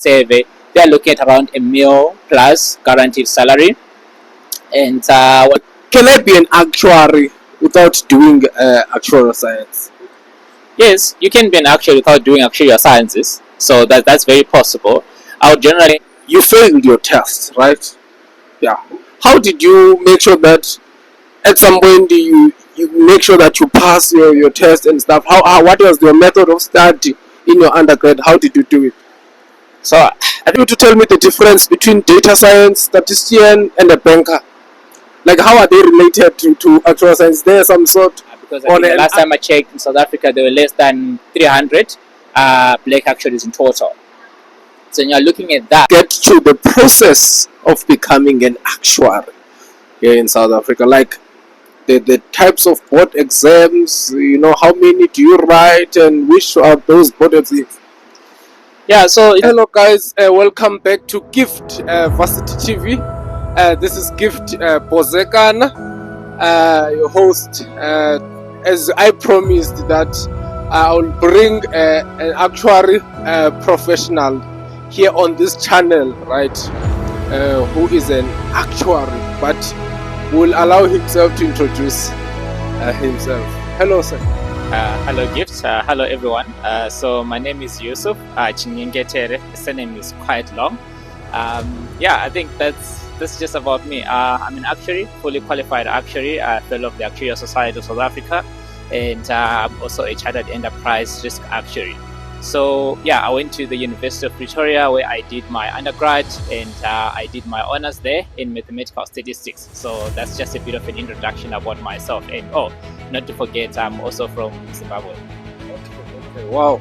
survey, they are looking at around a mil plus guaranteed salary. And Can I be an actuary without doing actuarial science? yes, you can be an actuary without doing actuarial sciences. So that's very possible. I would generally. You failed your test, right? Yeah. How did you make sure that at some point you make sure that you pass your test and stuff? What was your method of study in your undergrad? How did you do it? So I need you to tell me the difference between data science, statistician, and a banker. Like, how are they related to actual science? Is there some sort? Because I think the last time I checked in South Africa, there were less than 300 black actuaries in total. So when you're looking at that, Get to the process of becoming an actuary here in South Africa, like the types of board exams, how many do you write and which are those board exams? yeah. So Hello guys, welcome back to Gift Varsity TV. This is Gift Bozekana, your host. As I promised that I'll bring an actuary professional here on this channel, right? Who is an actuary, but will allow himself to introduce himself. Hello, sir. hello, Gift. Hello, everyone. So my name is Yusuf Chinyengetere. The surname is quite long. I think that's just about me. I'm an actuary, fully qualified actuary, fellow of the Actuarial Society of South Africa, and I'm also a chartered enterprise risk actuary. So I went to the University of Pretoria where I did my undergrad, and I did my honors there in mathematical statistics. So that's just a bit of an introduction about myself. And not to forget, I'm also from Zimbabwe. Okay. Wow.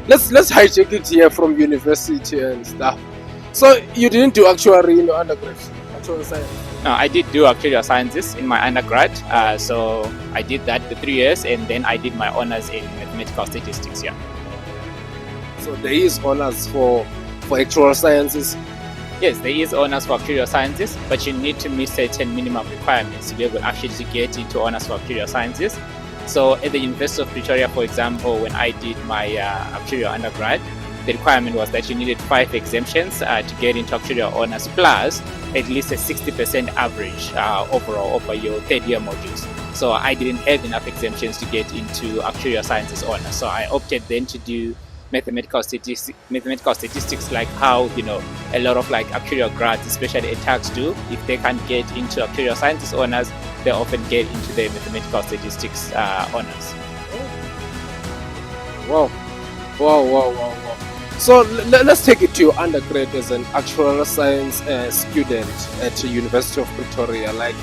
Let's hijack it here from university and stuff. So you didn't do actuary in your undergrad, actuarial science? No, I did do actuarial sciences in my undergrad. So I did that for 3 years, and then I did my honors in mathematical statistics. Yeah. So there is honors for actuarial sciences. Yes, there is honors for actuarial sciences, but you need to meet certain minimum requirements to be able actually to get into honors for actuarial sciences. So at the University of Pretoria, for example, when I did my actuarial undergrad, the requirement was that you needed 5 exemptions to get into actuarial honors, plus at least a 60% average overall over your third year modules. So I didn't have enough exemptions to get into actuarial sciences honors. So I opted then to do mathematical statistics, like how a lot of like actuarial grads, especially at tax, do. If they can't get into actuarial sciences honors, they often get into the mathematical statistics honors. Wow. So let's take it to your undergrad as an actuarial science student at the University of Pretoria. Like,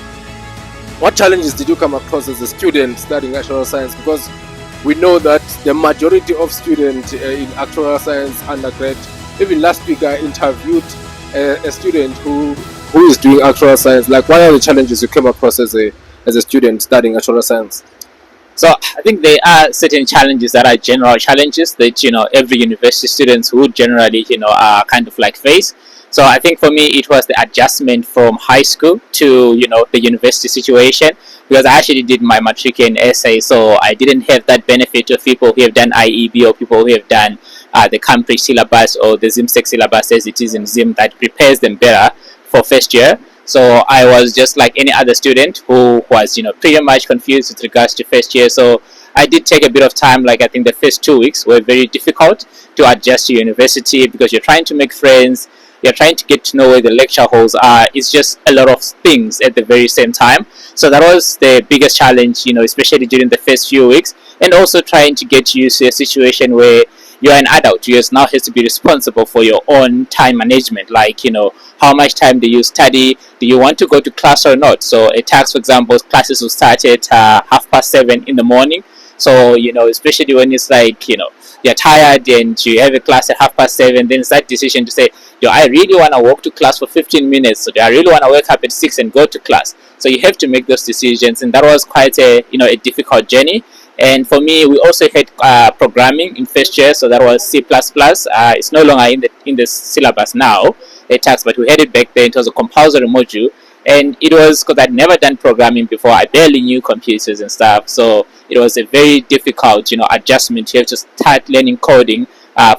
what challenges did you come across as a student studying actuarial science? Because we know that the majority of students in actuarial science undergrad, even last week I interviewed a student who is doing actuarial science. Like, what are the challenges you came across as a student studying actuarial science? So I think there are certain challenges that are general challenges that every university students would generally kind of like face. So I think for me it was the adjustment from high school to the university situation, because I actually did my matric and essay, so I didn't have that benefit of people who have done IEB or people who have done the Cambridge syllabus or the ZimSec syllabus as it is in Zim, that prepares them better for first year. So I was just like any other student who was pretty much confused with regards to first year. So I did take a bit of time. Like, I think the first 2 weeks were very difficult to adjust to university, because you're trying to make friends, you're trying to get to know where the lecture halls are. It's just a lot of things at the very same time. So that was the biggest challenge, especially during the first few weeks, and also trying to get used to a situation where you're an adult. You now have to be responsible for your own time management. Like, how much time do you study? Do you want to go to class or not? So at tax, for example, classes will start at 7:30 in the morning. So, especially when it's like, you're tired and you have a class at 7:30, then it's that decision to say, do I really want to walk to class for 15 minutes? So do I really want to wake up at 6 and go to class? So you have to make those decisions. And that was quite a difficult journey. And for me, we also had programming in first year, so that was C++. It's no longer in the syllabus now, at tax, but we had it back then. It was a compulsory module, and it was because I'd never done programming before. I barely knew computers and stuff, so it was a very difficult, adjustment. You have to start learning coding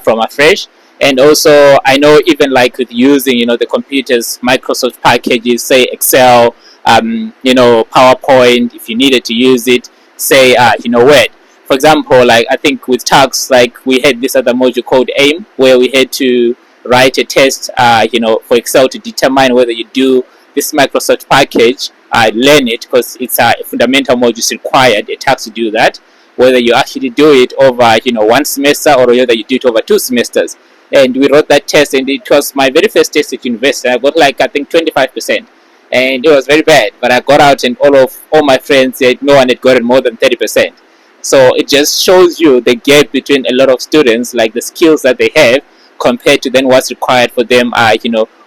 from afresh. And also, I know even like with using, the computers, Microsoft packages, say Excel, PowerPoint, if you needed to use it, say, Word. For example, like I think with tax, like we had this other module called AIM, where we had to write a test, for Excel to determine whether you do this Microsoft package, learn it because it's a fundamental module required a tax to do that. Whether you actually do it over, one semester or whether you do it over 2 semesters. And we wrote that test, and it was my very first test at university. I got like I think 25%, and it was very bad. But I got out, and all my friends said no one had gotten more than 30%. So it just shows you the gap between a lot of students, like the skills that they have, compared to then what's required for them,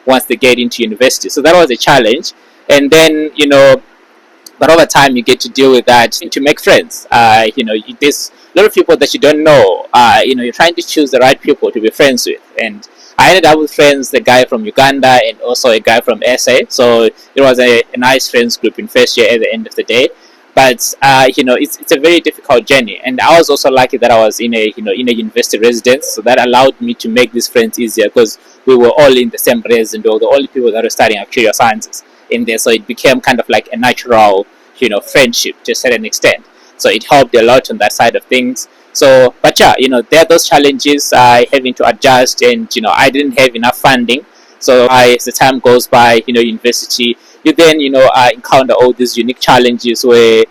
once they get into university. So that was a challenge. And then, but over time you get to deal with that and to make friends. There's a lot of people that you don't know. You're trying to choose the right people to be friends with. And I ended up with friends, the guy from Uganda and also a guy from SA. So it was a nice friends group in first year at the end of the day. But it's a very difficult journey, and I was also lucky that I was in a university residence, so that allowed me to make these friends easier because we were all in the same residence, and we were the only people that were studying actuarial sciences in there. So it became kind of like a natural friendship to a certain extent. So it helped a lot on that side of things. So, but yeah, there are those challenges having to adjust, and I didn't have enough funding. So as the time goes by, university, you then encounter all these unique challenges where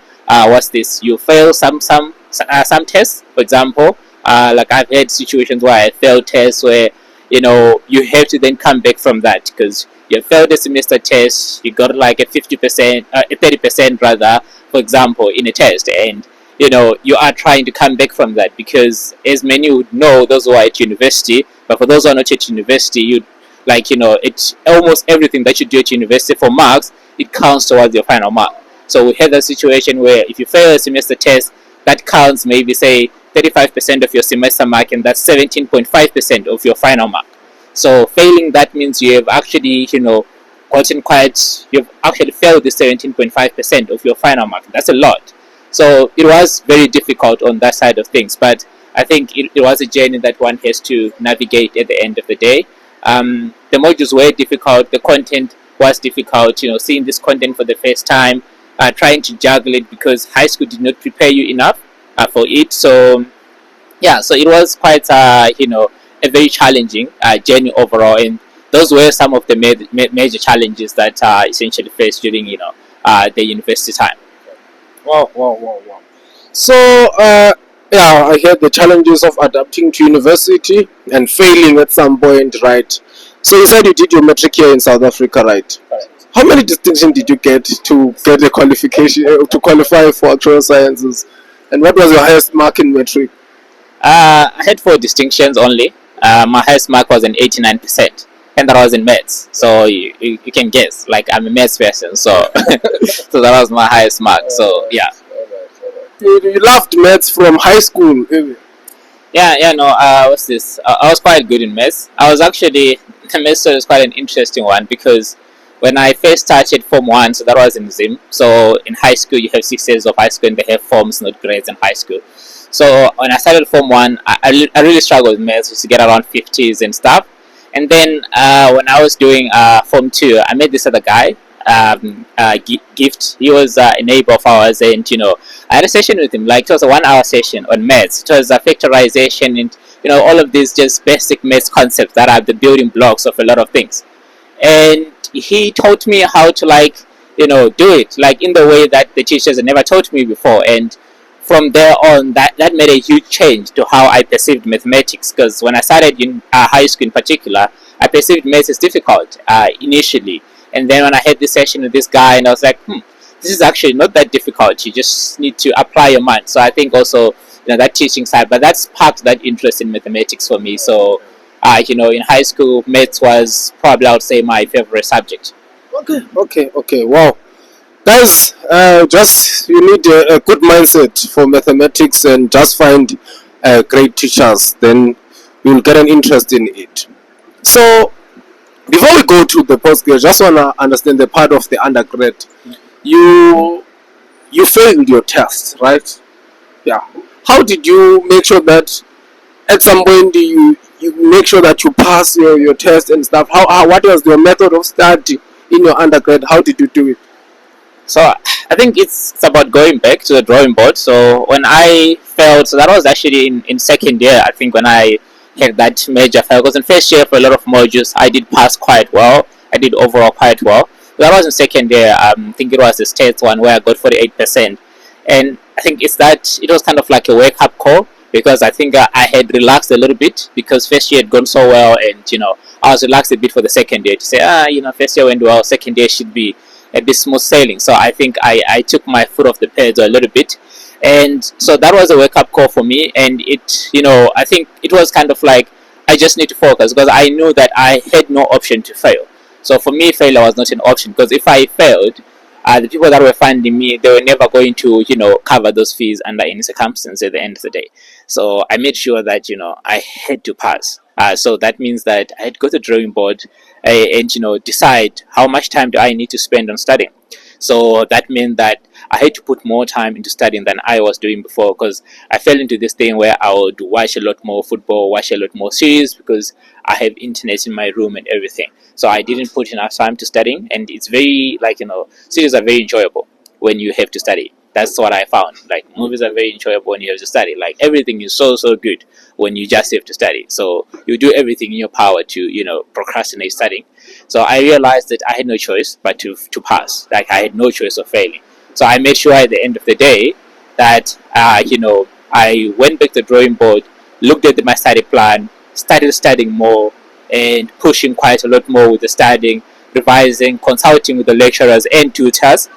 you fail some tests. For example, like I've had situations where I failed tests where you have to then come back from that because you failed a semester test, you got like a 50%, a 30% rather, for example, in a test, and you are trying to come back from that because, as many would know, those who are at university, but for those who are not at university, it's almost everything that you do at university for marks, it counts towards your final mark. So we had a situation where if you fail a semester test, that counts maybe say 35% of your semester mark, and that's 17.5% of your final mark. So failing that means you have actually, you've actually failed the 17.5% of your final mark. That's a lot. So it was very difficult on that side of things, but I think it was a journey that one has to navigate at the end of the day. The modules were difficult, the content was difficult, seeing this content for the first time, trying to juggle it because high school did not prepare you enough for it. So yeah, so it was quite a very challenging journey overall, and those were some of the major challenges that essentially faced during the university time. Wow. So yeah, I heard the challenges of adapting to university and failing at some point, right? So you said you did your metric here in South Africa, right? Correct. How many distinctions did you get to get a qualification to qualify for actuarial sciences? And what was your highest mark in metric? I had 4 distinctions only. My highest mark was an 89%, and that was in maths. So you can guess, like I'm a maths person, so so that was my highest mark. So yeah. You loved maths from high school. What's this? I was quite good in maths. I was actually, the maths was quite an interesting one because when I first started Form 1, so that was in Zim. So in high school, you have 6 years of high school and they have forms, not grades in high school. So when I started Form 1, I really struggled with maths to get around 50s and stuff. And then when I was doing Form 2, I met this other guy, Gift. He was a neighbor of ours, and I had a session with him. Like, it was a 1-hour session on maths. It was a factorization and all of these just basic maths concepts that are the building blocks of a lot of things. And he taught me how to do it like in the way that the teachers had never taught me before. And from there on, that made a huge change to how I perceived mathematics. Because when I started in high school in particular, I perceived maths as difficult initially. And then when I had this session with this guy, and I was like, this is actually not that difficult. You just need to apply your mind. So I think also, that teaching side, but that sparked that interest in mathematics for me. So, in high school, maths was probably, I would say, my favorite subject. Okay. Wow. Guys, just you need a good mindset for mathematics and just find great teachers. Then you'll get an interest in it. So, before we go to the postgrad, I just want to understand the part of the undergrad. You failed your test, right? Yeah. How did you make sure that at some point you you make sure that you pass your test and stuff. What was your method of study in your undergrad? How did you do it? So I think it's about going back to the drawing board. So when I failed, so that was actually in second year. I think when I had that major fail, because in first year for a lot of modules I did pass quite well. I did overall quite well. So that was in second year. I think it was the state one where I got 48%, and I think it's that it was kind of like a wake up call, because I think I had relaxed a little bit because first year had gone so well, and I was relaxed a bit for the second year to say first year went well, second year should be a bit smooth sailing. So I think I took my foot off the pedal a little bit, and so that was a wake up call for me. And I think it was kind of like I just need to focus, because I knew that I had no option to fail. So for me, failure was not an option, because if I failed, the people that were funding me, they were never going to cover those fees under any circumstance at the end of the day. So I made sure that I had to pass. So that means that I had to go to the drawing board, and decide how much time do I need to spend on studying. So that meant that I had to put more time into studying than I was doing before, because I fell into this thing where I would watch a lot more football, watch a lot more series, because I have internet in my room and everything. So I didn't put enough time to studying, and it's very series are very enjoyable when you have to study. That's what I found. Like, movies are very enjoyable when you have to study. Like, everything is so good when you just have to study. So you do everything in your power to procrastinate studying. So I realized that I had no choice but to pass. Like, I had no choice of failing. So I made sure at the end of the day that I went back to the drawing board, looked at my study plan, started studying more, and pushing quite a lot more with the studying, revising, consulting with the lecturers and tutors,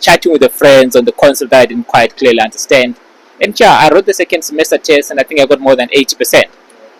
chatting with the friends on the concept that I didn't quite clearly understand. And yeah, I wrote the second semester test, and I think I got more than 80%.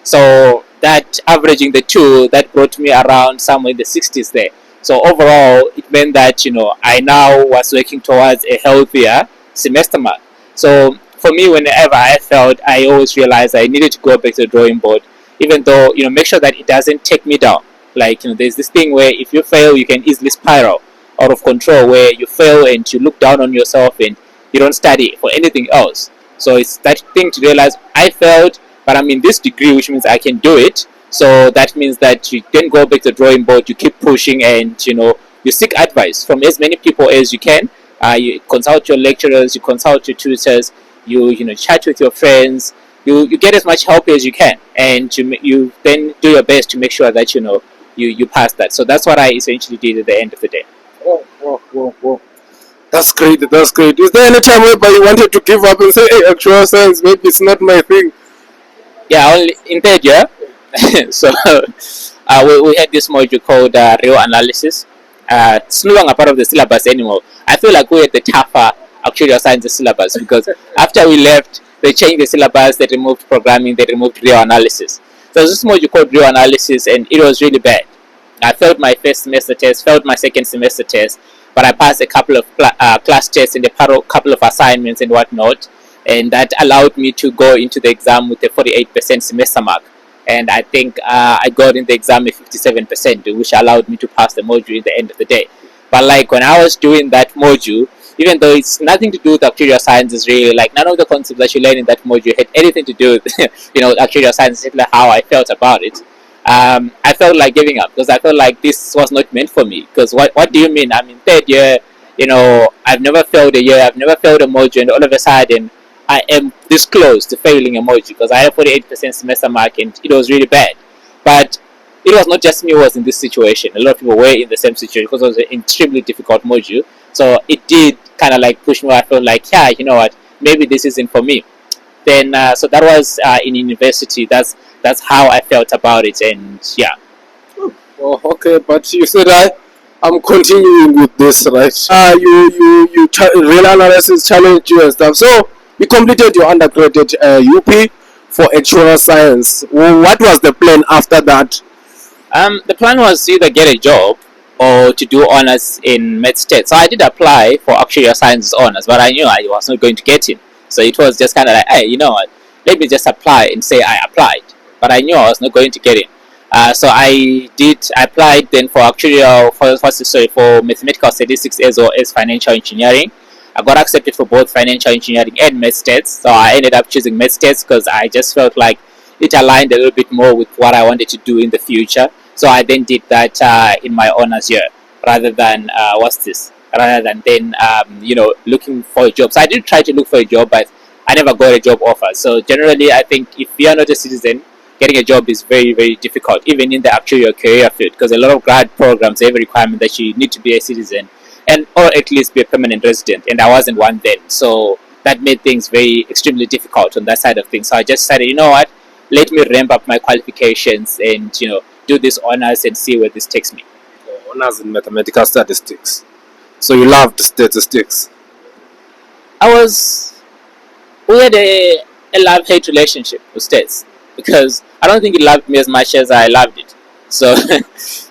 So that, averaging the two, that brought me around somewhere in the 60s there. So overall, it meant that I now was working towards a healthier semester mark. So for me, whenever I failed, I always realized I needed to go back to the drawing board, even though make sure that it doesn't take me down. Like, there's this thing where if you fail, you can easily spiral out of control, where you fail and you look down on yourself and you don't study for anything else. So it's that thing to realize, I failed, but I'm in this degree, which means I can do it. So that means that you then go back to the drawing board, you keep pushing, and you seek advice from as many people as you can. You consult your lecturers, you consult your tutors, you chat with your friends, you get as much help as you can, and you then do your best to make sure that you pass that. So that's what I essentially did at the end of the day. Oh. That's great. Is there any time whereby you wanted to give up and say, hey, actual science, maybe it's not my thing? Yeah, only in third year. So we had this module called real analysis. It's no longer part of the syllabus anymore. I feel like we had the tougher actuarial sciences syllabus, because after we left, they changed the syllabus, they removed programming, they removed real analysis. So there's this module called real analysis, and it was really bad. I failed my first semester test, failed my second semester test, but I passed a couple of class tests and a couple of assignments and whatnot, and that allowed me to go into the exam with a 48% semester mark. And I think I got in the exam a 57%, which allowed me to pass the module at the end of the day. But like, when I was doing that module, even though it's nothing to do with actuarial sciences really, like none of the concepts that you learn in that module had anything to do with actuarial sciences, like how I felt about it. I felt like giving up, because I felt like this was not meant for me. Because what do you mean? I'm in third year, I've never failed a year, I've never failed a module, and all of a sudden I am this close to failing a module, because I had a 48% semester mark and it was really bad. But it was not just me who was in this situation. A lot of people were in the same situation, because it was an extremely difficult module. So it did kind of like push me. I felt like, yeah, you know what, maybe this isn't for me. Then so that was in university. That's how I felt about it, and yeah. Oh, okay, but you said I'm continuing with this, right? Real analysis challenged you and stuff. So you completed your undergraduate UP for actuarial science. What was the plan after that? The plan was to either get a job or to do honors in med state. So I did apply for actuarial sciences honors, but I knew I was not going to get in. So it was just kind of like, hey, you know what, let me just apply and say I applied. But I knew I was not going to get in. So I applied then for actuarial, for mathematical statistics as well as financial engineering. I got accepted for both financial engineering and med states. So I ended up choosing med states because I just felt like it aligned a little bit more with what I wanted to do in the future. So I then did that in my honors year, rather than rather than then looking for a job. So I did try to look for a job, but I never got a job offer. So generally, I think if you are not a citizen, getting a job is very, very difficult, even in the actual career field, because a lot of grad programs have a requirement that you need to be a citizen and or at least be a permanent resident, and I wasn't one then. So that made things very extremely difficult on that side of things. So I just decided, you know what, let me ramp up my qualifications and do this honors and see where this takes me. Honors in mathematical statistics. So you loved statistics. We had a love-hate relationship with stats, because I don't think he loved me as much as I loved it. So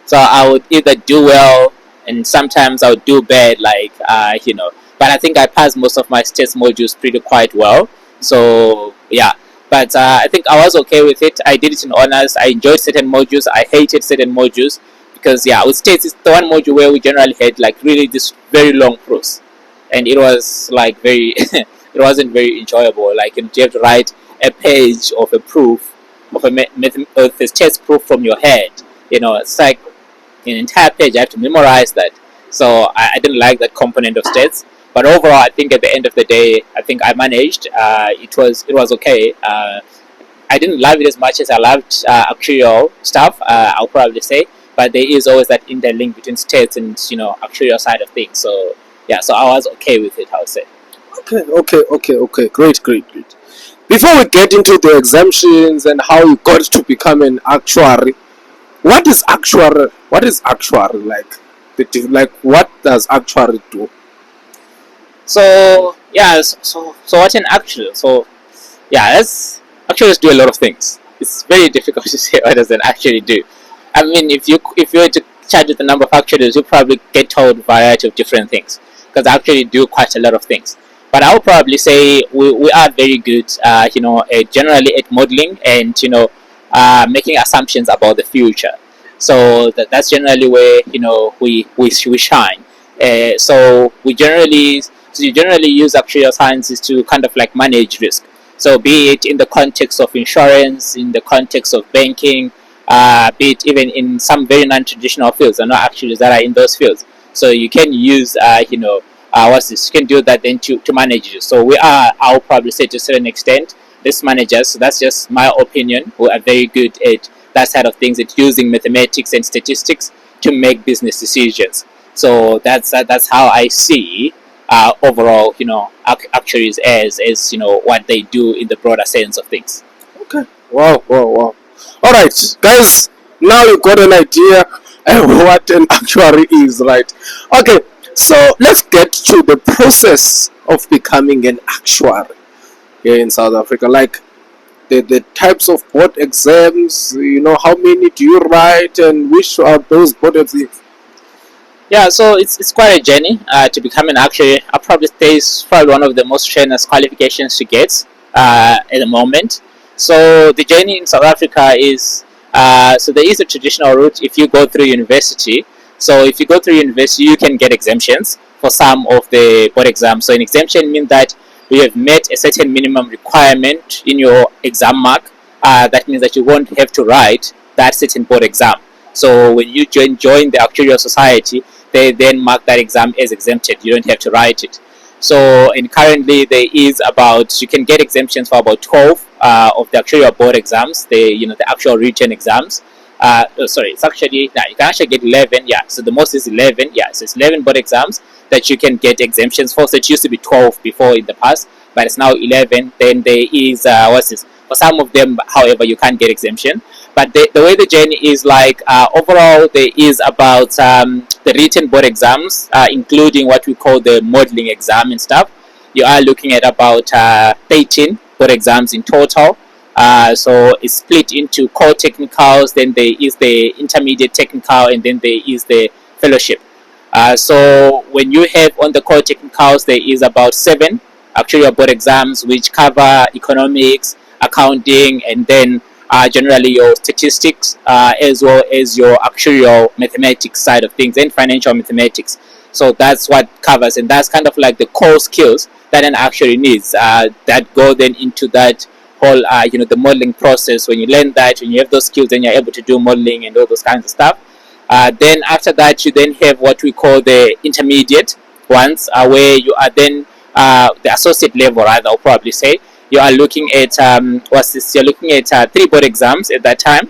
so I would either do well, and sometimes I would do bad, but I think I passed most of my stats modules pretty quite well. So yeah, but I think I was okay with it. I did it in honors. I enjoyed certain modules. I hated certain modules, because yeah, with states it's the one module where we generally had like really this very long prose, and it was like very it wasn't very enjoyable. Like you have to write a page of a proof of a test proof from your head. It's like an entire page. I have to memorize that. So I didn't like that component of stats. But overall, I think at the end of the day, I think I managed. It was okay. I didn't love it as much as I loved actuarial stuff. I'll probably say, but there is always that interlink between stats and actuarial side of things. So yeah, so I was okay with it, I would say. Okay. Great. Before we get into the exemptions and how you got to become an actuary, what is actuary? What is actuary like? What does actuary do? So yeah, so what's an actual? So yeah, actuaries do a lot of things. It's very difficult to say what does an actuary do. I mean, if you were to chat with the number of actuaries, you'll probably get told a variety of different things, because they actually do quite a lot of things. But I would probably say we are very good, generally at modeling and making assumptions about the future. So that's generally where we shine. So you generally use actuarial sciences to kind of like manage risk. So be it in the context of insurance, in the context of banking, be it even in some very non-traditional fields. There are not actuaries that are in those fields. So you can use you can do that then to manage it. So we are, I'll probably say to a certain extent, risk managers. So that's just my opinion. We are very good at that side of things, at using mathematics and statistics to make business decisions. So that's how I see overall, actuaries as what they do in the broader sense of things. Okay. Wow. All right, guys. Now you got an idea what an actuary is, right? Okay. So let's get to the process of becoming an actuary here in South Africa. Like the types of board exams, how many do you write and which are those board exams? Yeah, so it's quite a journey to become an actuary. I probably say it's probably one of the most strenuous qualifications to get at the moment. So the journey in South Africa is so there is a traditional route if you go through university. So if you go through university, you can get exemptions for some of the board exams. So an exemption means that you have met a certain minimum requirement in your exam mark. That means that you won't have to write that certain board exam. So when you join the Actuarial Society, they then mark that exam as exempted. You don't have to write it. So and currently there is you can get exemptions for about 12 of the actuarial board exams, the actual written exams. It's actually, you can actually get 11. Yeah, so the most is 11. Yeah, so it's 11 board exams that you can get exemptions for. So it used to be 12 before in the past, but it's now 11. Then there is for some of them, however, you can't get exemption. But the way the journey is like overall, there is about the written board exams, including what we call the modeling exam and stuff. You are looking at about 13 board exams in total. So it's split into core technicals, then there is the intermediate technical, and then there is the fellowship. So when you have on the core technicals, there is about 7 actuarial board exams which cover economics, accounting, and then generally your statistics, as well as your actuarial mathematics side of things and financial mathematics. So that's what covers, and that's kind of like the core skills that an actuary needs that go then into that whole the modeling process. When you learn that, when you have those skills, then you're able to do modeling and all those kinds of stuff. Then after that, you then have what we call the intermediate ones, where you are then the associate level, rather, I'll probably say. You are looking at what's this? You're looking at 3 board exams at that time.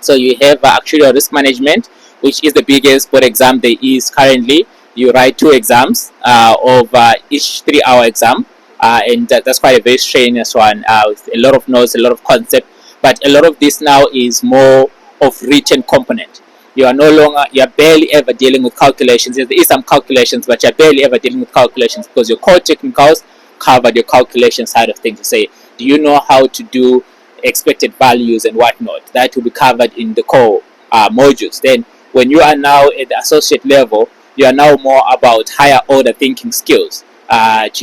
So you have actuarial risk management, which is the biggest board exam there is currently. You write 2 exams of each 3-hour exam, and that's quite a very strenuous one with a lot of notes, a lot of concept. But a lot of this now is more of written component. You are no longer, you are barely ever dealing with calculations. There is some calculations, but you're barely ever dealing with calculations because your core technicals covered your calculation side of things. To say, do you know how to do expected values and whatnot? That will be covered in the core modules. Then when you are now at the associate level, you are now more about higher order thinking skills. This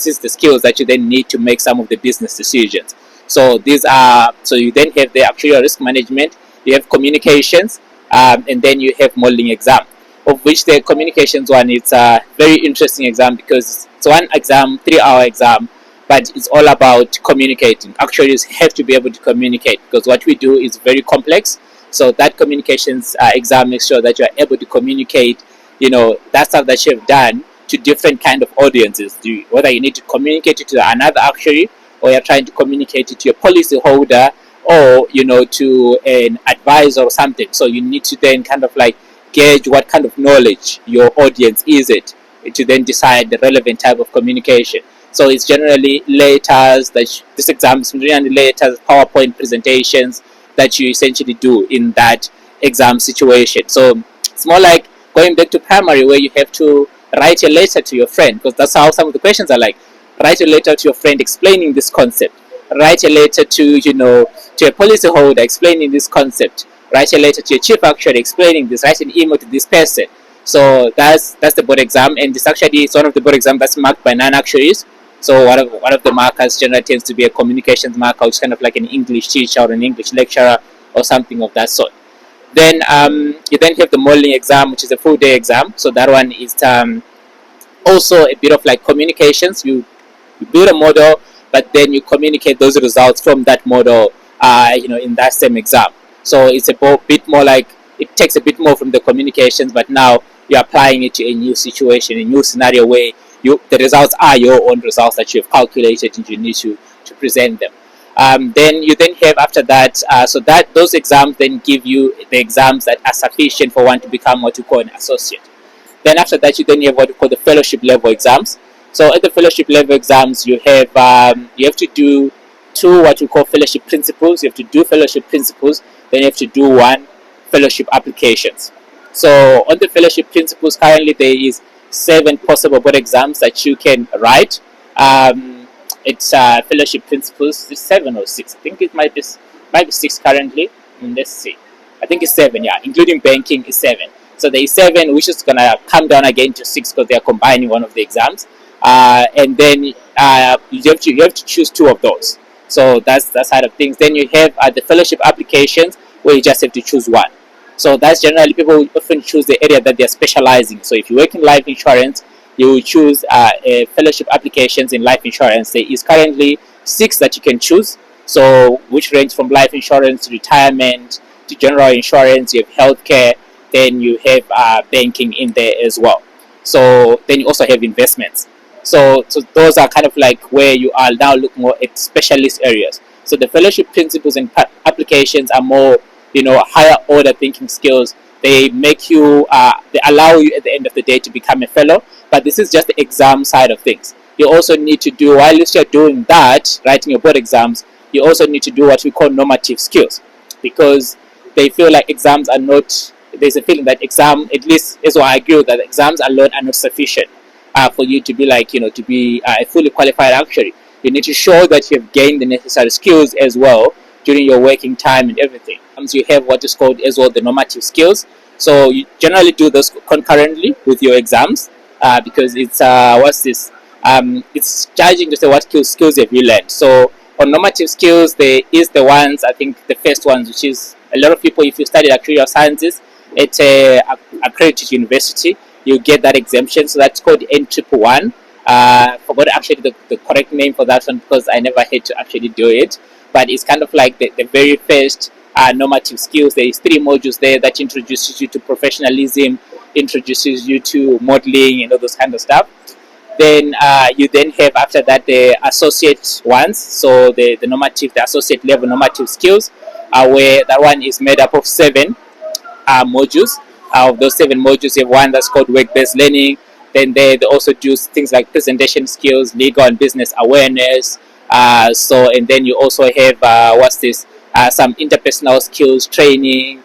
is the skills that you then need to make some of the business decisions. So you then have the actuarial risk management, you have communications, and then you have modeling exam, of which the communications one, it's a very interesting exam because it's one exam, 3-hour exam, but it's all about communicating. Actuaries have to be able to communicate because what we do is very complex. So that communications exam makes sure that you are able to communicate, that stuff that you have done to different kind of audiences. Whether you need to communicate it to another actuary, or you're trying to communicate it to a policy holder, or to an advisor or something. So you need to then kind of like gauge what kind of knowledge your audience is it, to then decide the relevant type of communication. So it's generally letters this exam is generally letters, PowerPoint presentations that you essentially do in that exam situation. So it's more like going back to primary, where you have to write a letter to your friend, because that's how some of the questions are like. Write a letter to your friend explaining this concept. Write a letter to a policyholder explaining this concept. Write a letter to your chief actuary explaining this. Write an email to this person. So that's the board exam, and it's one of the board exams that's marked by 9 actuaries. So one of the markers generally tends to be a communications marker, which is kind of like an English teacher or an English lecturer or something of that sort. Then you then have the modeling exam, which is a full day exam. So that one is also a bit of like communications. You build a model, but then you communicate those results from that model, in that same exam. So it's a bit more like, it takes a bit more from the communications, but now you're applying it to a new situation, a new scenario where the results are your own results that you have calculated, and you need to present them. Then you then have after that, those exams then give you the exams that are sufficient for one to become what you call an associate. Then after that, you then have what you call the fellowship level exams. So at the fellowship level exams, you have to do 2 what we call fellowship principles. You have to do fellowship principles, then you have to do 1 fellowship applications. So on the fellowship principles, currently there is 7 possible board exams that you can write. It's fellowship principles. It's 7 or 6. I think it might be 6 currently. Let's see. I think it's 7. Yeah, including banking is 7. So there is 7, which is gonna come down again to 6 because they are combining one of the exams. And then you have to choose 2 of those. So that's that side of things. Then you have the fellowship applications, where you just have to choose 1. So that's generally, people often choose the area that they're specializing. So if you work in life insurance, you will choose fellowship applications in life insurance. There is currently 6 that you can choose. So which range from life insurance to retirement to general insurance. You have healthcare. Then you have banking in there as well. So then you also have investments. So those are kind of like where you are now looking more at specialist areas. So the fellowship principles and applications are more, higher order thinking skills. They make you, they allow you at the end of the day to become a fellow. But this is just the exam side of things. You also need to do, while you're doing that, writing your board exams, you also need to do what we call normative skills, because they feel like exams are not. There's a feeling that at least is what I agree with, that exams alone are not sufficient for you to be to be a fully qualified actuary. You need to show that you have gained the necessary skills as well during your working time and everything. You have what is called as well the normative skills. So you generally do this concurrently with your exams because it's it's judging to say what skills have you learned. So on normative skills, there is the ones, I think the first ones, which is a lot of people, if you study actuarial sciences at a accredited university, you get that exemption. So that's called N111. Forgot actually the correct name for that one because I never had to actually do it. But it's kind of like the very first normative skills. There is 3 modules there that introduces you to professionalism, introduces you to modeling and all those kind of stuff. Then you then have after that the associate ones, so the normative, the associate level normative skills, where that one is made up of 7 modules. Of those 7 modules, you have one that's called work-based learning. Then they also do things like presentation skills, legal and business awareness. And then you also have some interpersonal skills training,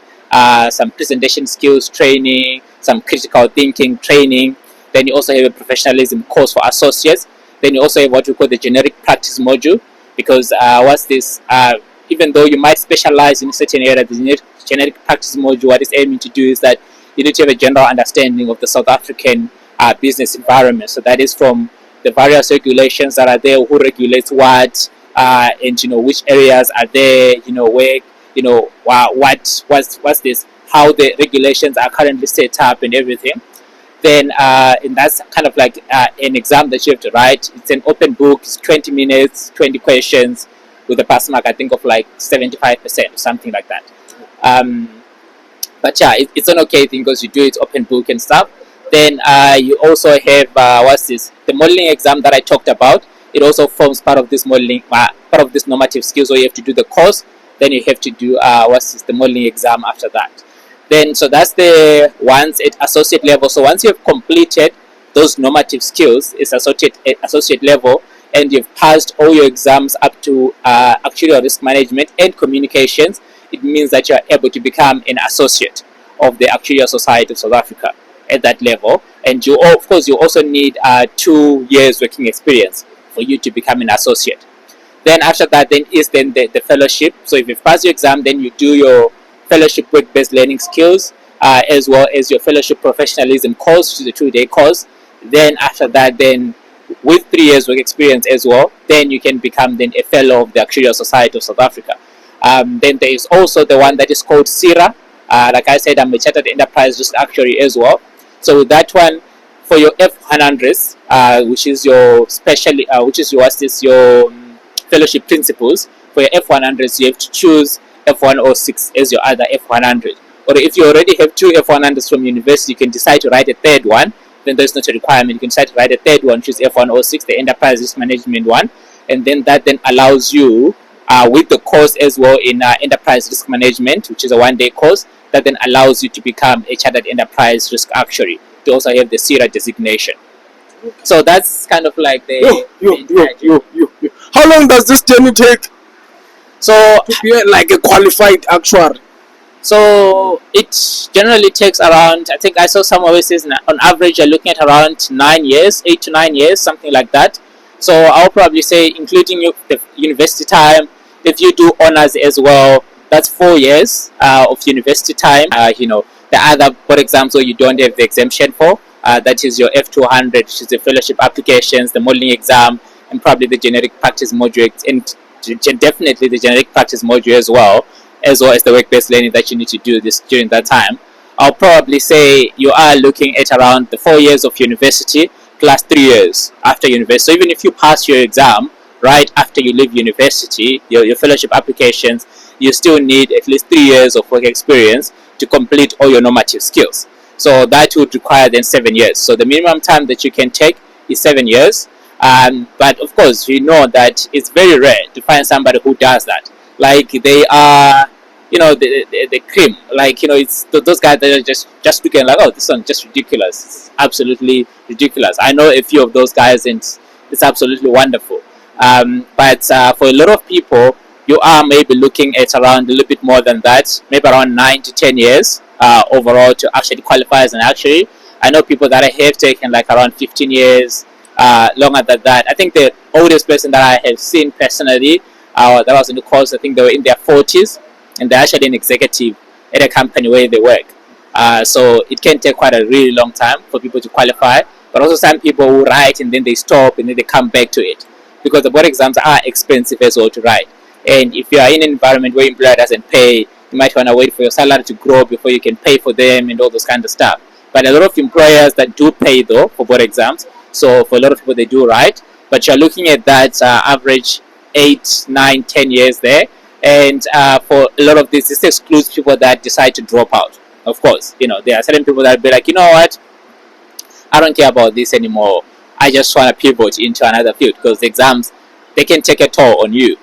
some presentation skills training, some critical thinking training. Then you also have a professionalism course for associates. Then you also have what we call the generic practice module, because even though you might specialize in a certain area, the generic practice module, what it's aiming to do is that you need to have a general understanding of the South African business environment. So that is from the various regulations that are there, who regulates what, and which areas are there, where, what's this, how the regulations are currently set up and everything. Then and that's kind of like an exam that you have to write. It's an open book. It's 20 minutes, 20 questions, with a pass mark I think of like 75% or something like that. But yeah, it's an okay thing because you do it open book and stuff. Then you also have the modeling exam that I talked about. It also forms part of this modeling, part of this normative skills. So you have to do the course, then you have to do the modeling exam after that. Then so that's the ones at associate level. So once you have completed those normative skills, it's associate level, and you've passed all your exams up to actuarial risk management and communications, it means that you are able to become an associate of the Actuarial Society of South Africa at that level. And you, of course, you also need 2 years working experience for you to become an associate. Then after that, then the fellowship. So if you've passed your exam, then you do your fellowship work-based learning skills, as well as your fellowship professionalism course, which is a 2-day course. Then after that, then with 3 years work experience as well, then you can become then a fellow of the Actuarial Society of South Africa. Then there is also the one that is called CIRA. Like I said, I'm a chartered enterprise risk actuary as well. So with that one, for your F100s, which is your your fellowship principles, for your F100s, you have to choose F106 as your other F100. Or if you already have 2 F100s from university, you can decide to write a third one. Then there's not a requirement. You can decide to write a third one, which is F106, the enterprise risk management one. And then that then allows you, with the course as well in enterprise risk management, which is a 1-day course, that then allows you to become a chartered enterprise risk actuary. To also have the CIRA designation. So that's kind of like the How long does this journey take? So to be like a qualified actuary. So it generally takes around, I think I saw some says on average you're looking at around 9 years, 8 to 9 years, something like that. So I'll probably say, including the university time, if you do honors as well, that's 4 years of university time. The other board exams where you don't have the exemption for, that is your F200, which is the fellowship applications, the modeling exam, and probably the generic practice module, and definitely the generic practice module as well as the work-based learning that you need to do this during that time. I'll probably say you are looking at around the 4 years of university plus 3 years after university. So even if you pass your exam right after you leave university, your fellowship applications, you still need at least 3 years of work experience to complete all your normative skills. So that would require then 7 years. So the minimum time that you can take is 7 years. But of course, you know that it's very rare to find somebody who does that. Like they are, the cream. Like, it's those guys that are just looking like, oh, this one's just ridiculous. It's absolutely ridiculous. I know a few of those guys, and it's absolutely wonderful. But for a lot of people, you are maybe looking at around a little bit more than that, maybe around 9 to 10 years overall to actually qualify as an actuary. I know people that I have taken like around 15 years, longer than that. I think the oldest person that I have seen personally that was in the course, I think they were in their 40s, and they're actually an executive at a company where they work. So it can take quite a really long time for people to qualify, but also some people who write and then they stop and then they come back to it, because the board exams are expensive as well to write. And if you are in an environment where employer doesn't pay, you might want to wait for your salary to grow before you can pay for them and all those kind of stuff. But a lot of employers that do pay though for board exams, So for a lot of people, they do write, but you're looking at that average 8, 9, 10 years there. And for a lot of this excludes people that decide to drop out. Of course, there are certain people that be like, you know what, I don't care about this anymore. I just want to pivot into another field because the exams, they can take a toll on you.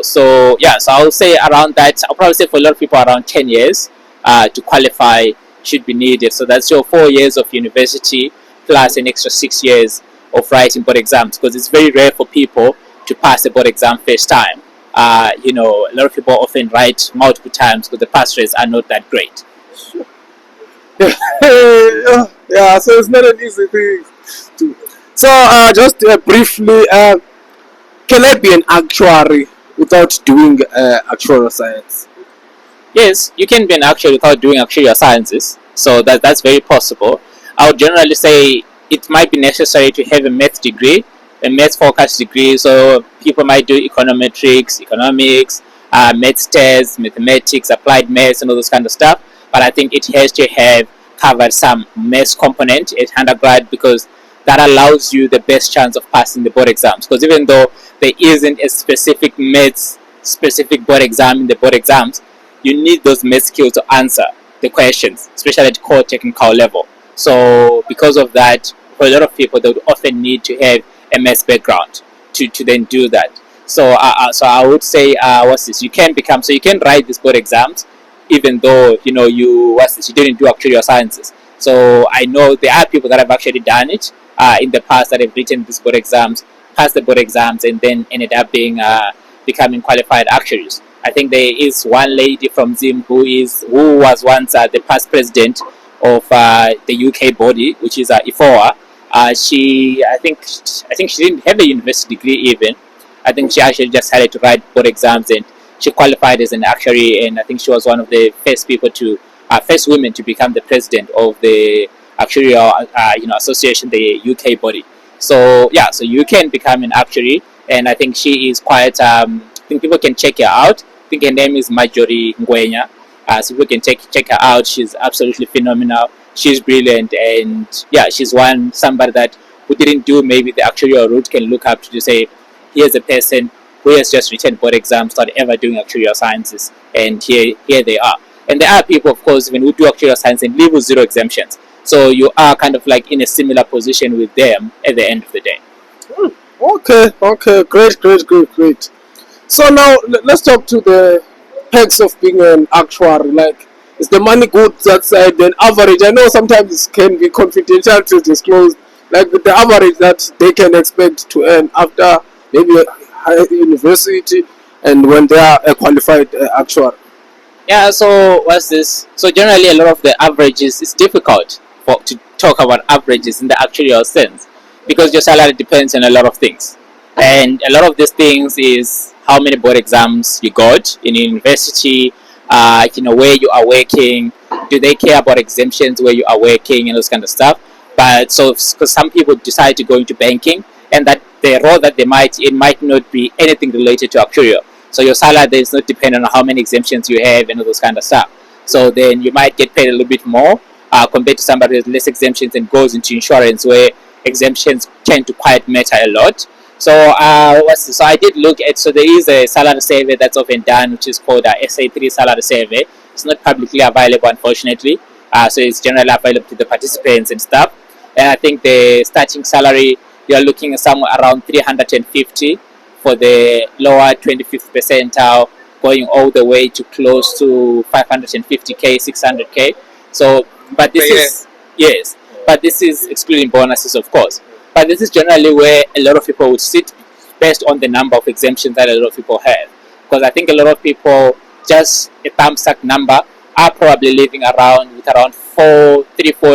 So yeah, so I'll say around that. I'll probably say for a lot of people around 10 years to qualify should be needed. So that's your 4 years of university plus an extra 6 years of writing board exams, because it's very rare for people to pass a board exam first time. A lot of people often write multiple times because the pass rates are not that great. Yeah, so it's not an easy thing. So, just briefly, can I be an actuary without doing actuarial science? Yes, you can be an actuary without doing actuarial sciences, so that's very possible. I would generally say it might be necessary to have a math degree, a math focused degree. So people might do econometrics, economics, math tests, mathematics, applied maths, and all those kind of stuff. But I think it has to have covered some maths component at undergrad, because that allows you the best chance of passing the board exams. Because even though there isn't a specific maths specific board exam in the board exams, you need those math skills to answer the questions, especially at core technical level. So because of that, for a lot of people, they would often need to have a maths background to then do that. So I would say, what's this? You can write these board exams, even though you didn't do actuarial sciences. So I know there are people that have actually done it in the past, that have written these board exams, passed the board exams, and then ended up becoming qualified actuaries. I think there is one lady from Zim who was once the past president of the UK body, which is IFOA. I think she didn't have a university degree even. I think she actually just had to write board exams, and she qualified as an actuary. And I think she was one of the first women to become the president of the Actuarial association, the UK body. So yeah, so you can become an actuary, and I think she is quite. I think people can check her out. I think her name is Marjorie Ngwenya. So people can check her out. She's absolutely phenomenal. She's brilliant, and yeah, she's somebody that who didn't do maybe the actuarial route can look up to say, here's a person who has just written board exams, not ever doing actuarial sciences, and here they are. And there are people, of course, even who do actuarial science and leave with 0 exemptions. So you are kind of like in a similar position with them at the end of the day. Okay, great. So now let's talk to the perks of being an actuary. Like, is the money good that side? Then average. I know sometimes it can be confidential to disclose. Like the average that they can expect to earn after maybe a higher university and when they are a qualified actuary. Yeah. So what's this? So generally, a lot of the averages, it's difficult to talk about averages in the actuarial sense, because your salary depends on a lot of things, and a lot of these things is how many board exams you got in university, where you are working, do they care about exemptions where you are working, and those kind of stuff. But so because some people decide to go into banking, and that the role that it might not be anything related to actuarial, so your salary is not dependent on how many exemptions you have and all those kind of stuff. So then you might get paid a little bit more compared to somebody with less exemptions and goes into insurance, where exemptions tend to quite matter a lot. So I did look at, so there is a salary survey that's often done, which is called a SA3 salary survey. It's not publicly available, unfortunately, so it's generally available to the participants and stuff. And I think the starting salary, you're looking at somewhere around 350 for the lower 25th percentile, going all the way to close to 550k, 600k. So, but this is, yes, but this is excluding bonuses, of course. But this is generally where a lot of people would sit, based on the number of exemptions that a lot of people have. Because I think a lot of people, just a thumbsuck number, are probably living with around 4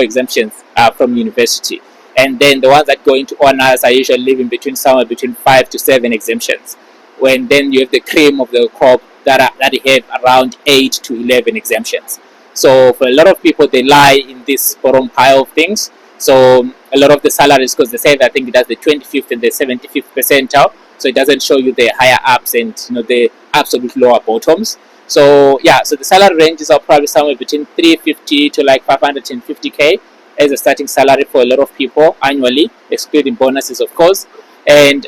exemptions from university. And then the ones that go into honors are usually living somewhere between 5 to 7 exemptions. When then you have the cream of the crop that have around 8 to 11 exemptions. So for a lot of people, they lie in this bottom pile of things. So a lot of the salaries, because they say that I think it does the 25th and the 75th percentile, so it doesn't show you the higher ups and the absolute lower bottoms. So yeah, so the salary ranges are probably somewhere between 350 to like 550k as a starting salary for a lot of people annually, excluding bonuses, of course. And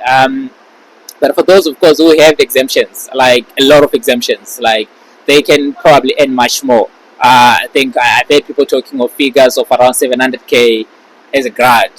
but for those, of course, who have exemptions, like a lot of exemptions, like they can probably earn much more. I think I've heard people talking of figures of around 700k as a grad,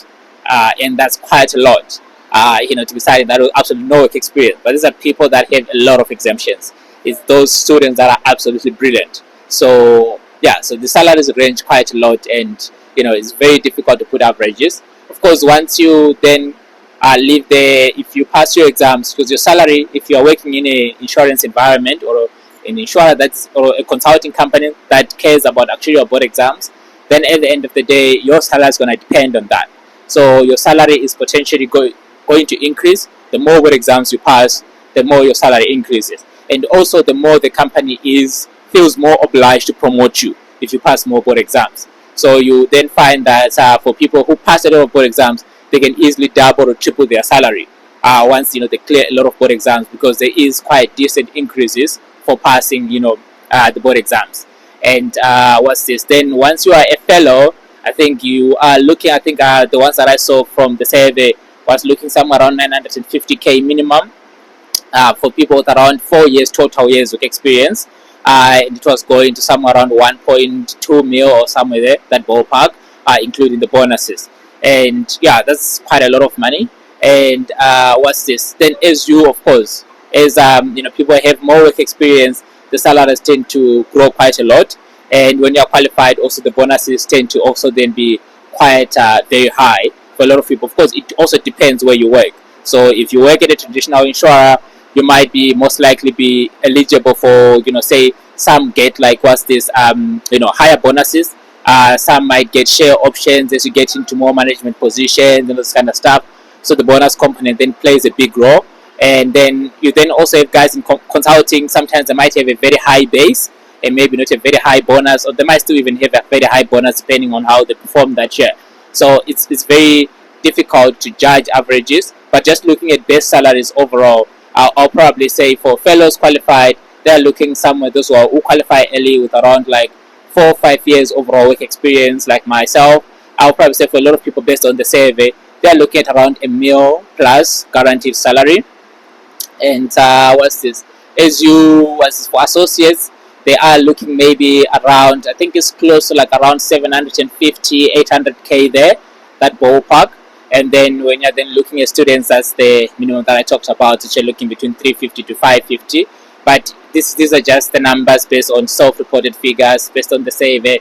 and that's quite a lot. To be cited that with absolutely no work experience. But these are people that have a lot of exemptions. It's those students that are absolutely brilliant. So yeah, so the salaries range quite a lot, and it's very difficult to put averages. Of course, once you then live there, if you pass your exams, because your salary, if you are working in a insurance environment or an insurer or a consulting company that cares about actuarial board exams, then at the end of the day, your salary is going to depend on that. So your salary is potentially going to increase. The more board exams you pass, the more your salary increases, and also the more the company feels more obliged to promote you if you pass more board exams. So you then find that for people who pass a lot of board exams, they can easily double or triple their salary once they clear a lot of board exams, because there is quite decent increases for passing the board exams. And what's this? Then once you are a fellow, I think you are looking. I think the ones that I saw from the survey was looking somewhere around 950k minimum for people with around 4 years total years of experience. And it was going to somewhere around 1.2 mil or somewhere there, that ballpark, including the bonuses. And yeah, that's quite a lot of money. And what's this? Then as you, of course, as people have more work experience, the salaries tend to grow quite a lot. And when you're qualified, also the bonuses tend to also then be quite very high for a lot of people. Of course, it also depends where you work. So if you work at a traditional insurer, you might be most likely be eligible for, say some get like what's this, higher bonuses. Some might get share options as you get into more management positions and this kind of stuff. So the bonus component then plays a big role. And then you then also have guys in consulting. Sometimes they might have a very high base and maybe not a very high bonus, or they might still even have a very high bonus depending on how they perform that year. So it's very difficult to judge averages, but just looking at base salaries overall, I'll probably say for fellows qualified, they're looking somewhere, those who qualify early with around like 4 or 5 years overall work experience, like myself. I'll probably say for a lot of people based on the survey, they're looking at around a mil plus guaranteed salary. And what's this? For associates, they are looking maybe around, I think it's close to like around 750, 800k there, that ballpark. And then when you're then looking at students, that's the minimum that I talked about, which are looking between 350 to 550. But these are just the numbers based on self-reported figures, based on the survey.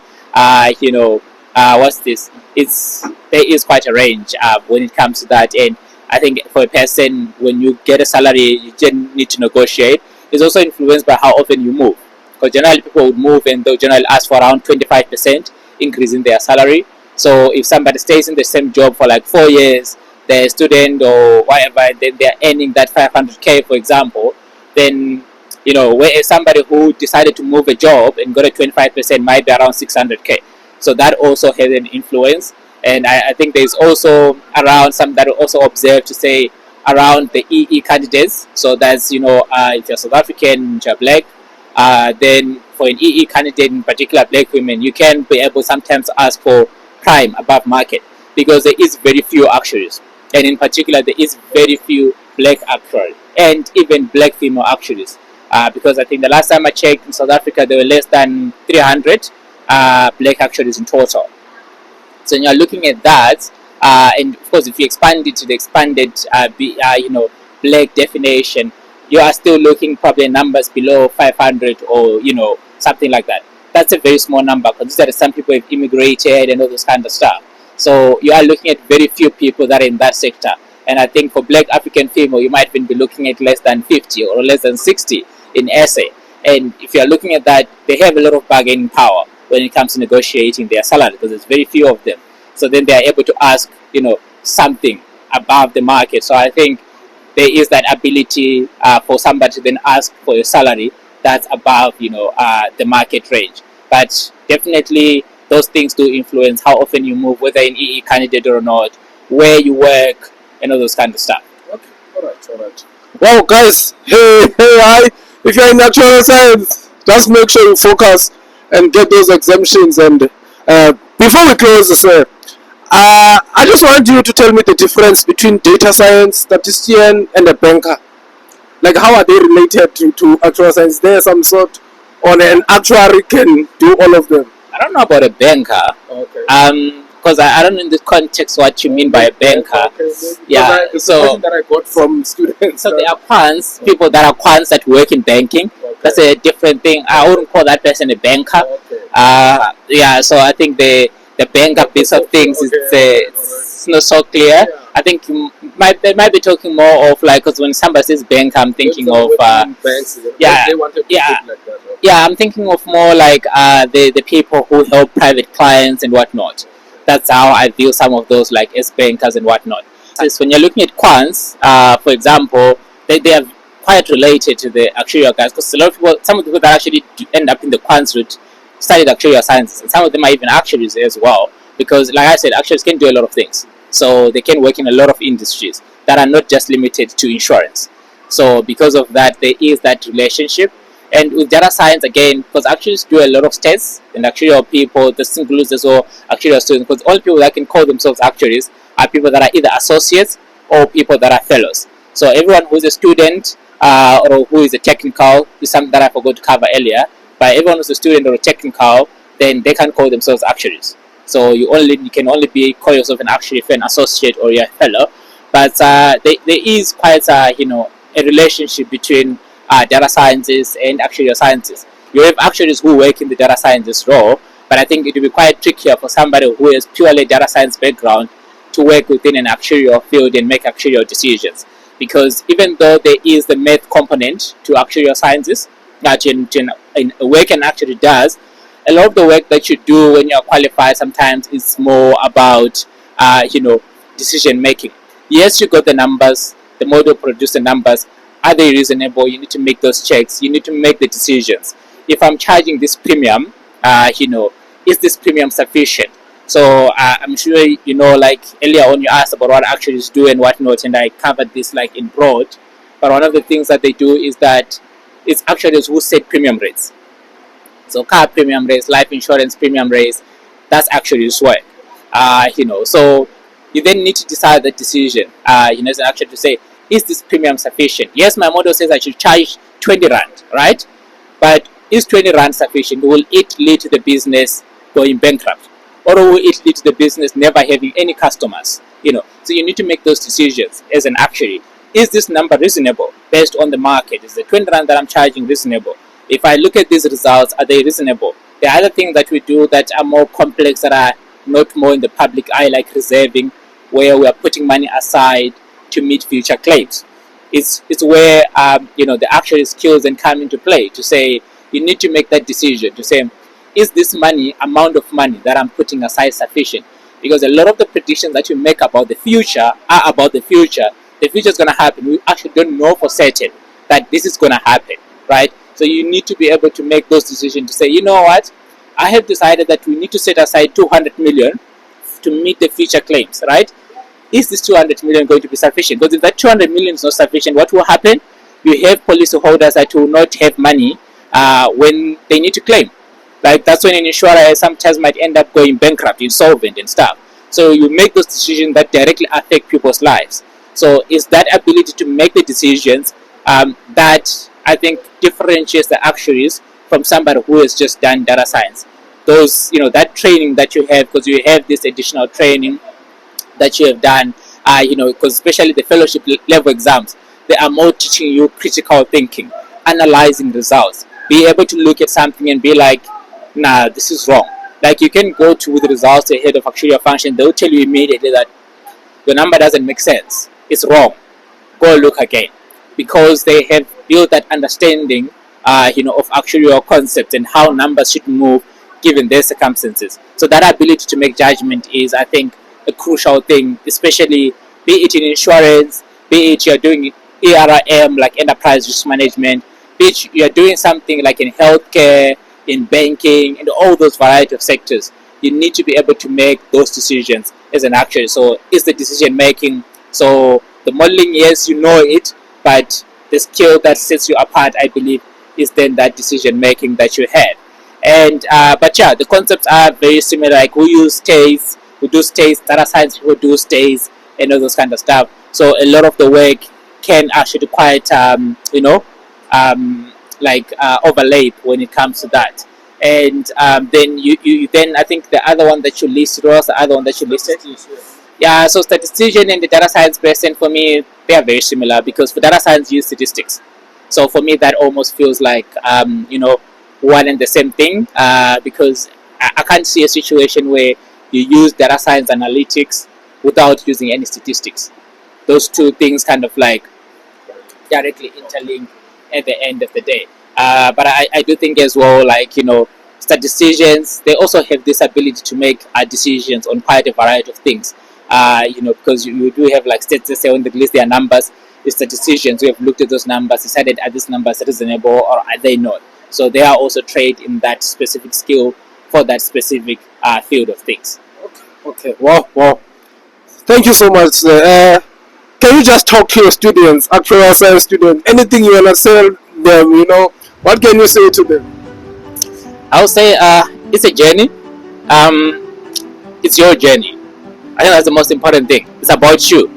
What's this? There is quite a range when it comes to that. And I think for a person, when you get a salary, you just need to negotiate. It's also influenced by how often you move. Because generally people would move and they'll generally ask for around 25% increase in their salary. So if somebody stays in the same job for like 4 years, they're a student or whatever, then they're earning that 500k, for example, then, where somebody who decided to move a job and got a 25% might be around 600k. So that also has an influence. And I think there's also around some that are also observed to say around the EE candidates. So that's, if you're South African, you're black, then for an EE candidate, in particular black women, you can be able sometimes to ask for prime above market, because there is very few actuaries, and in particular there is very few black actuaries and even black female actuaries, because I think the last time I checked in South Africa there were less than 300 black actuaries in total. So when you're looking at that, and of course if you expand it to the expanded black definition, you are still looking probably numbers below 500 or something like that. That's a very small number, considering some people have immigrated and all this kind of stuff. So you are looking at very few people that are in that sector. And I think for black African female, you might even be looking at less than 50 or less than 60 in SA. And if you are looking at that, they have a lot of bargaining power when it comes to negotiating their salary, because there's very few of them. So then they are able to ask, something above the market. So I think there is that ability for somebody to then ask for a salary that's above, the market range. But definitely those things do influence how often you move, whether an EE candidate or not, where you work, and all those kind of stuff. Okay, all right. Well, guys, hi. If you're in actuarial science, just make sure you focus and get those exemptions. And before we close this, I just want you to tell me the difference between data science, statistician, and a banker. Like, how are they related to actual science? Is there some sort, or an actuary can do all of them? I don't know about a banker. Okay. Because I don't know in this context what you mean by a banker. Okay. Yeah, The so question that I got from students. so there are quants, people that are quants that work in banking. Okay. That's a different thing. I wouldn't call that person a banker. Okay. Yeah, so I think the banker piece of things is it's not so clear. Yeah. I think they might be talking more of like, because when somebody says bank, I'm thinking of Banks, yeah, they wanted to yeah. put like that. Okay. yeah, I'm thinking of more like the people who help private clients and whatnot. That's how I view some of those like as bankers and whatnot. Is when you're looking at quants, for example, they are quite related to the actuarial guys, because a lot of people, some of the people that actually end up in the quants route studied actuarial sciences, and some of them are even actuaries as well. Because, like I said, actuaries can do a lot of things, so they can work in a lot of industries that are not just limited to insurance. So, because of that, there is that relationship. And with data science, again, because actuaries do a lot of stats, and actuarial people, this includes as well actuarial students, because all people that can call themselves actuaries are people that are either associates or people that are fellows. So everyone who is a student or who is a technical is something that I forgot to cover earlier. But everyone who's a student or a technical, then they can call themselves actuaries. So you can only be call yourself an actuary if you're an associate or you're a fellow. But there is quite a relationship between data scientists and actuarial scientists. You have actuaries who work in the data scientist role, but I think it will be quite trickier for somebody who has purely data science background to work within an actuarial field and make actuarial decisions. Because even though there is the math component to actuarial sciences, that in work an actuary does, a lot of the work that you do when you're qualified sometimes is more about decision making. Yes, you got the numbers, the model produced the numbers. Are they reasonable? You need to make those checks. You need to make the decisions. If I'm charging this premium, is this premium sufficient? So I'm sure like earlier on you asked about what actuaries do and whatnot, and I covered this like in broad. But one of the things that they do is that it's actuaries who set premium rates. So car premium rates, life insurance premium rates, that's actuaries' work. So you then need to decide the decision. As an actuary to say, is this premium sufficient? Yes, my model says I should charge 20 rand, right? But is 20 rand sufficient? Will it lead to the business going bankrupt? Or will it lead to the business never having any customers? So you need to make those decisions as an actuary. Is this number reasonable based on the market? Is the 20 rand that I'm charging reasonable? If I look at these results, are they reasonable? There are other things that we do that are more complex, that are not more in the public eye, like reserving, where we are putting money aside to meet future claims. It's where the actuary skills then come into play to say you need to make that decision to say, is this amount of money that I'm putting aside sufficient? Because a lot of the predictions that you make about the future are about the future. The future is going to happen. We actually don't know for certain that this is going to happen, right? So you need to be able to make those decisions to say, you know what, I have decided that we need to set aside 200 million to meet the future claims, right? Is this 200 million going to be sufficient? Because if that 200 million is not sufficient, what will happen? You have policyholders that will not have money when they need to claim. Like, that's when an insurer sometimes might end up going bankrupt, insolvent and stuff. So you make those decisions that directly affect people's lives. So it's that ability to make the decisions that I think differentiates the actuaries from somebody who has just done data science. Those, that training that you have, because you have this additional training that you have done, because especially the fellowship level exams, they are more teaching you critical thinking, analyzing results, be able to look at something and be like, nah, this is wrong. Like, you can go to the results ahead of actuarial function, they'll tell you immediately that the number doesn't make sense, it's wrong, go look again, because they have built that understanding of actuarial concepts and how numbers should move given their circumstances. So that ability to make judgment is, I think, a crucial thing, especially be it in insurance, be it you're doing ERM like enterprise risk management, be it you're doing something like in healthcare, in banking, and all those variety of sectors. You need to be able to make those decisions as an actuary. So is the decision making, so the modeling, yes, you know it, but the skill that sets you apart, I believe, is then that decision making that you have. And but yeah, the concepts are very similar. Like, we use case, who do stays, data science people do stays, and all those kind of stuff. So a lot of the work can actually quite overlap when it comes to that. And then you then I think the other one that you listed was the other one that you listed. Yeah, so statistician and the data science person, for me, they are very similar, because for data science you use statistics. So for me that almost feels like one and the same thing, because I can't see a situation where you use data science analytics without using any statistics. Those two things kind of like directly interlink at the end of the day. But I do think as well, like, statisticians, they also have this ability to make decisions on quite a variety of things. Because you do have like statistics when they list their numbers, the statisticians who have looked at those numbers decided, are these numbers reasonable or are they not? So they are also trained in that specific skill for that specific field of things. Okay. Wow. Thank you so much. Can you just talk to your students, actuarial science students? Anything you wanna tell them? What can you say to them? I'll say it's a journey. It's your journey. I think that's the most important thing. It's about you.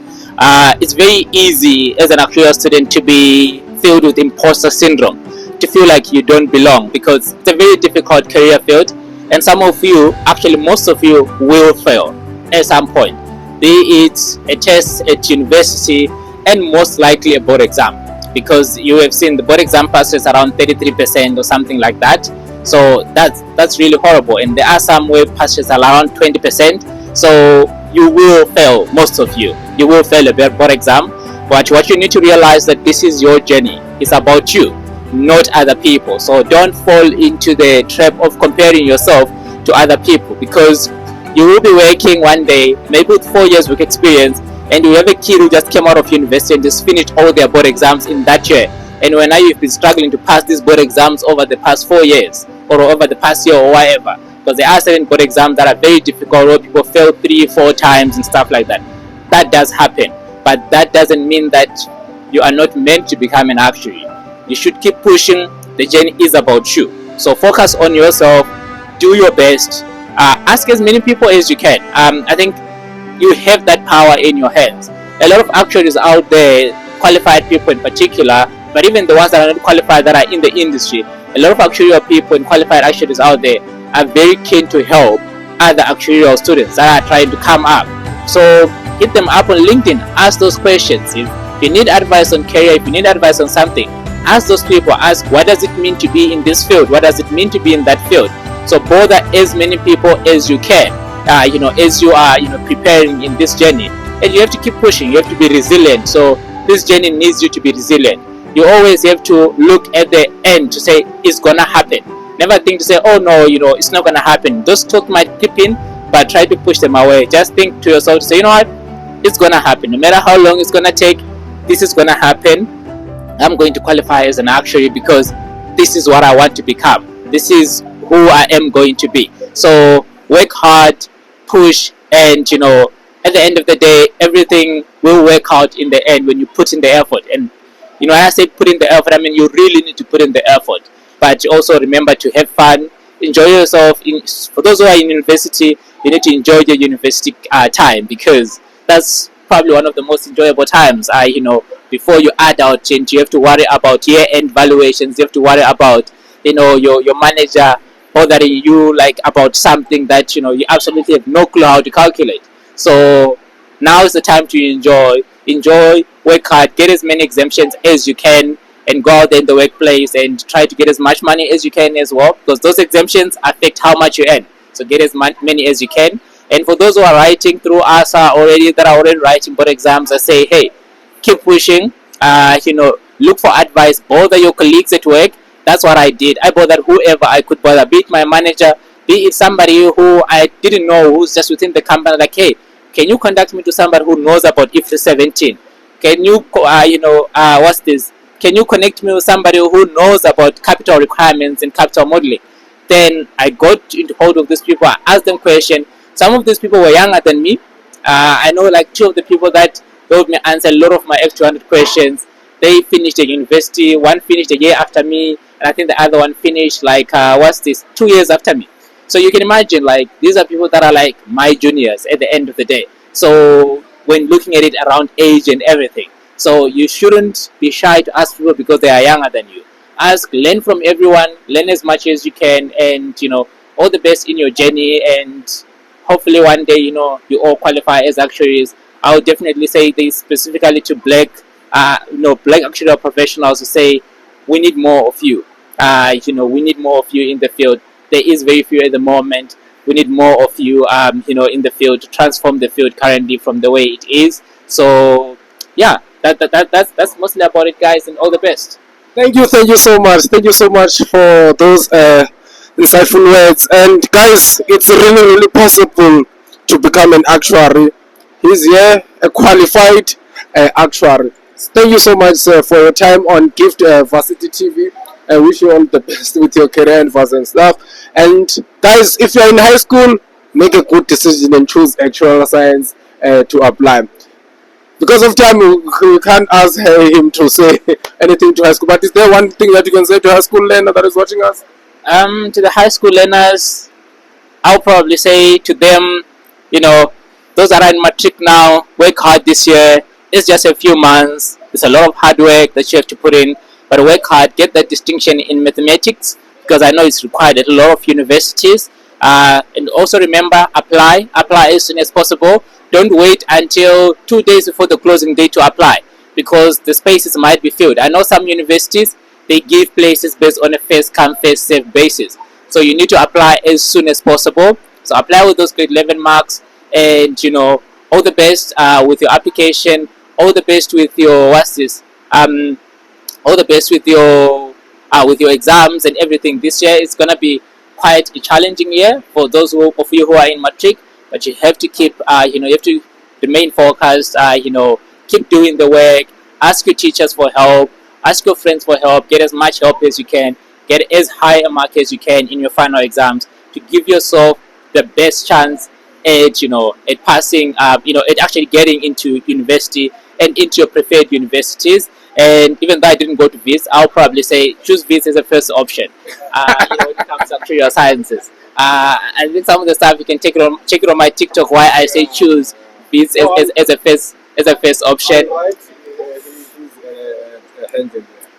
It's very easy as an actuarial student to be filled with imposter syndrome, to feel like you don't belong, because it's a very difficult career field, and some of you, actually most of you, will fail at some point, be it a test at university and most likely a board exam, because you have seen the board exam passes around 33% or something like that. So that's really horrible, and there are some where passes around 20%. So you will fail, most of you will fail a board exam. But what you need to realize that this is your journey. It's about you, not other people. So don't fall into the trap of comparing yourself to other people, because you will be working one day, maybe with 4 years work experience, and you have a kid who just came out of university and just finished all their board exams in that year. And when now you've been struggling to pass these board exams over the past 4 years or over the past year or whatever, because there are certain board exams that are very difficult where people fail 3-4 times and stuff like that. That does happen, but that doesn't mean that you are not meant to become an actuary. You should keep pushing. The journey is about you. So focus on yourself, do your best, ask as many people as you can. I think you have that power in your hands. A lot of actuaries out there, qualified people in particular, but even the ones that are not qualified, that are in the industry, a lot of actuarial people and qualified actuaries out there are very keen to help other actuarial students that are trying to come up. So hit them up on LinkedIn, ask those questions. If you need advice on career, if you need advice on something, ask those people. Ask, what does it mean to be in this field? What does it mean to be in that field? So bother as many people as you can, as you are preparing in this journey. And you have to keep pushing. You have to be resilient. So this journey needs you to be resilient. You always have to look at the end to say it's gonna happen. Never think to say, oh no, it's not gonna happen. Those talk might creep in, but try to push them away. Just think to yourself to say, you know what, it's gonna happen. No matter how long it's gonna take, this is gonna happen. I'm going to qualify as an actuary because this is what I want to become. This is who I am going to be. So work hard, push, and at the end of the day, everything will work out in the end when you put in the effort. And when I say put in the effort, I mean you really need to put in the effort. But also remember to have fun, enjoy yourself. For those who are in university, you need to enjoy your university time, because that's probably one of the most enjoyable times. Before you adult and you have to worry about year-end valuations, you have to worry about your manager bothering you like about something that you absolutely have no clue how to calculate. So now is the time to enjoy, work hard, get as many exemptions as you can, and go out there in the workplace and try to get as much money as you can as well, because those exemptions affect how much you earn. So get as many as you can. And for those who are writing through ASA already, that are already writing board exams, I say, hey, keep pushing. Look for advice. Bother your colleagues at work. That's what I did. I bothered whoever I could bother, be it my manager, be it somebody who I didn't know, who's just within the company. Like, hey, can you contact me to somebody who knows about IFRS 17? Can you, what's this? Can you connect me with somebody who knows about capital requirements and capital modeling? Then I got into hold of these people. I asked them questions. Some of these people were younger than me. I know like 2 of the people that helped me answer a lot of my F200 questions. They finished at university. One finished a year after me, and I think the other one finished 2 years after me. So you can imagine, like, these are people that are like my juniors at the end of the day. So when looking at it around age and everything, so you shouldn't be shy to ask people because they are younger than you. Ask, learn from everyone, learn as much as you can, and all the best in your journey. And hopefully one day, you all qualify as actuaries. I would definitely say this specifically to black actuarial professionals, to say we need more of you. We need more of you in the field. There is very few at the moment. We need more of you, in the field, to transform the field currently from the way it is. So, yeah, that's mostly about it, guys, and all the best. Thank you so much. Thank you so much for those insightful words. And guys, it's really, really possible to become an actuary. He's here, a qualified actuary. Thank you so much for your time on Gift Varsity TV. I wish you all the best with your career and stuff. And guys, if you're in high school, make a good decision and choose actuarial science to apply. Because of time, we can't ask him to say anything to high school. But is there one thing that you can say to high school learner that is watching us? To the high school learners, I'll probably say to them, those that are in matric now, work hard this year. It's just a few months. It's a lot of hard work that you have to put in, but work hard, get that distinction in mathematics, because I know it's required at a lot of universities. And also remember, apply as soon as possible. Don't wait until 2 days before the closing date to apply, because the spaces might be filled. I know some universities, they give places based on a first come first served basis. So you need to apply as soon as possible. So apply with those grade 11 marks, and all the best with your application. All the best with your all the best with your exams and everything. This year is gonna be quite a challenging year for those of you who are in matric, but you have to keep you have to remain focused. Keep doing the work. Ask your teachers for help. Ask your friends for help. Get as much help as you can. Get as high a mark as you can in your final exams, to give yourself the best chance at at passing, at actually getting into university and into your preferred universities. And even though I didn't go to VIS, I'll probably say choose VIS as a first option. When it comes to actuarial sciences, I think some of the stuff you can check it on my TikTok, why I say choose VIS as a first option.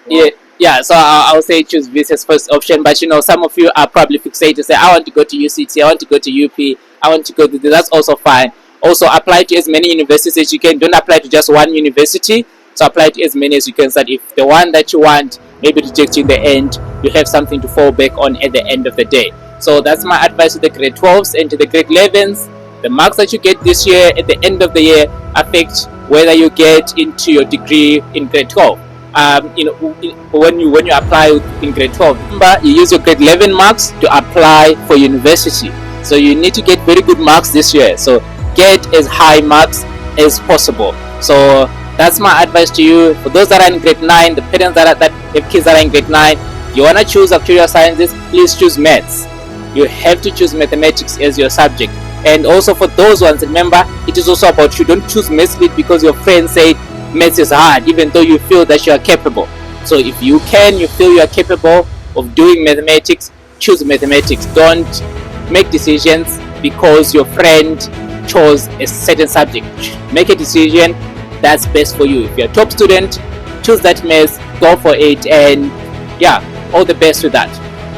Yeah, yeah. So I'll say choose VIS as first option. But some of you are probably fixated. Say, I want to go to UCT, I want to go to UP, I want to go to this. That's also fine. Also apply to as many universities as you can. Don't apply to just one university. So apply to as many as you can, so that if the one that you want maybe rejects you in the end, you have something to fall back on at the end of the day. So that's my advice to the grade 12s and to the grade 11s. The marks that you get this year at the end of the year affect whether you get into your degree in grade 12. When you apply in grade 12, remember, you use your grade 11 marks to apply for university. So you need to get very good marks this year. So get as high marks as possible. So that's my advice to you. For those that are in grade 9, the parents that have kids that are in grade 9, you want to choose actuarial sciences, please choose maths. You have to choose mathematics as your subject. And also for those ones, remember, it is also about you. Don't choose maths because your friends say maths is hard, even though you feel that you are capable. So if you feel you are capable of doing mathematics, choose mathematics. Don't make decisions because your friend chose a certain subject. Make a decision that's best for you. If you're a top student, choose that maths, go for it, and yeah, all the best with that.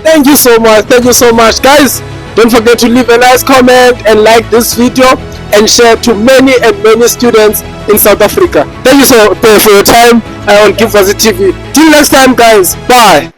Thank you so much. Thank you so much, guys. Don't forget to leave a nice comment and like this video and share to many and many students in South Africa. Thank you so much for your time on Gift Varsity TV. Till next time, guys. Bye.